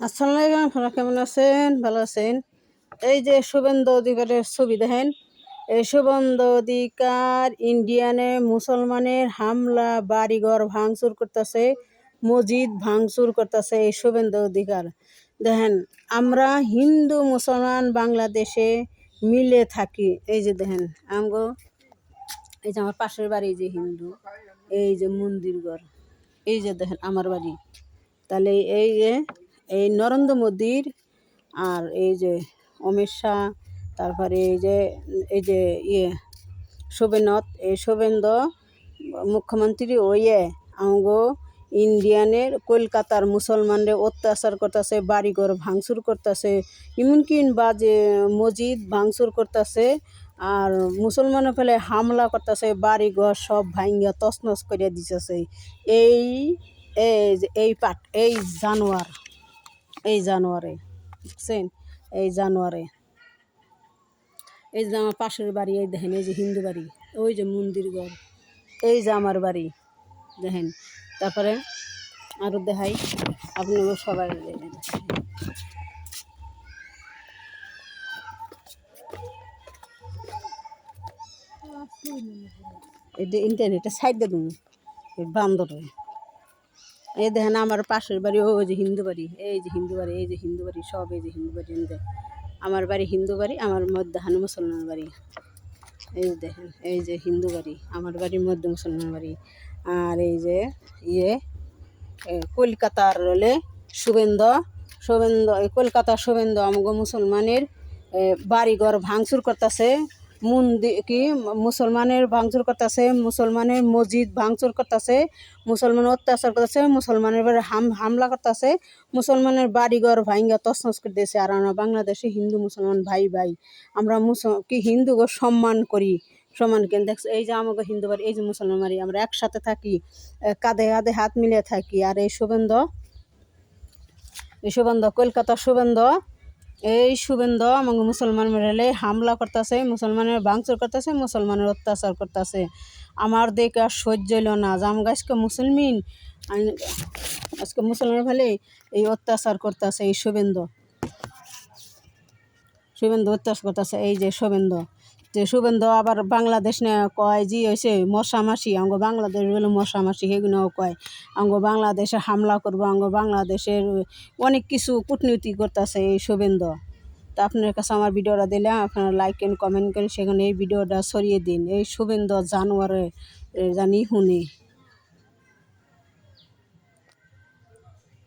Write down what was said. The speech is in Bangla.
আসসালামু আলাইকুম, আপনারা কেমন আছেন? ভালো আছেন? এই যে শুভেন্দু অধিকারের ছবি দেখেন। এই শুভেন্দু অধিকার ইন্ডিয়ানে মুসলমানের হামলা, বাড়িঘর ভাঙচুর করতেছে, মসজিদ ভাঙচুর করতেছে। এই শুভেন্দু অধিকার দেখেন, আমরা হিন্দু মুসলমান বাংলাদেশে মিলে থাকি। এই যে দেখেন আমগো, এই যে আমার পাশের বাড়ি যে হিন্দু, এই যে মন্দির ঘর, এই যে দেখেন আমার বাড়ি। তাহলে এই যে এই নরেন্দ্র মোদীর আর এই যে অমিত শাহ, তারপরে এই যে এই শুভেন্দু মুখ্যমন্ত্রী ওয়ে আমগো ইন্ডিয়ানের কলকাতার মুসলমানদের অত্যাচার করতেছে, বাড়িঘর ভাঙচুর করতেছে, এমনকি বাজে মসজিদ ভাঙচুর করতেছে, আর মুসলমানের ফেলে হামলা করতেছে, বাড়িঘর সব ভাঙ্গা তছনছ করে দিতেছে। এই এই জানোয়ারে দেখছেন? এই জানোয়ারে এই যে আমার পাশের বাড়ি, এই দেখেন এই যে হিন্দু বাড়ি, ওই যে মন্দির ঘর, এই যে আমার বাড়ি দেখেন। তারপরে আরও দেখাই আপনাকে সবাই। এই যে ইন্টারনেটে সাইড দিয়ে দেবো বান্দরে। এই দেখেন আমার পাশের বাড়ি, ওই যে হিন্দু বাড়ি, এই যে হিন্দু বাড়ি, এই যে হিন্দু বাড়ি, সব এই যে হিন্দু বাড়ি। আমার বাড়ি হিন্দু বাড়ি, আমার মধ্যখানে মুসলমান বাড়ি। এই দেখেন এই যে হিন্দু বাড়ি, আমার বাড়ির মধ্যে মুসলমান বাড়ি। আর এই যে কলকাতার হলে শুভেন্দু কলকাতার শুভেন্দু আমাকে মুসলমানের বাড়িঘর ভাঙচুর করতেছে, মুসলমানের ভাঙচুর করতেছে, মুসলমানের মসজিদ ভাঙচুর করতেছে, মুসলমান অত্যাচার করতেছে, মুসলমানের বাড়ি হামলা করতেছে, মুসলমানের বাড়িঘর ভাঙ্গা তছনছ করে দিয়েছে। আর আমরা বাংলাদেশে হিন্দু মুসলমান ভাই ভাই, আমরা হিন্দুকে সম্মান করি, সম্মান কেন দেখছো? এই যে আমাকে হিন্দু বাড়ি, এই যে মুসলমান বাড়ি, আমরা একসাথে থাকি, কাঁধে কাঁধে হাত মিলে থাকি। আর এই শুভেন্দু কলকাতার শুভেন্দু আমাকে মুসলমান মেরে হামলা করতেছে, মুসলমানের ভাঙচুর করতেছে, মুসলমানের অত্যাচার করতেছে। আমার দেখে আর সহ্য হইল না যে আমাকে আজকে মুসলমান ফেলে এই অত্যাচার করতেছে। এই শুভেন্দু অত্যাচার করতেছে। এই যে শুভেন্দু আবার বাংলাদেশ না কয় যে হয়েছে মশামাসি, আমাকে বাংলাদেশ বলে মশামাসি, সেগুলোও কয় আমাকে বাংলাদেশে হামলা করবো, আমাকে বাংলাদেশের অনেক কিছু কূটনীতি করতেছে এই শুভেন্দু। তা আপনার কাছে আমার ভিডিওটা দিলে আপনারা লাইক এন্ড কমেন্ট করেন, সেখানে এই ভিডিওটা ছড়িয়ে দিন। এই শুভেন্দু জানোয়ারে জানি শুনি।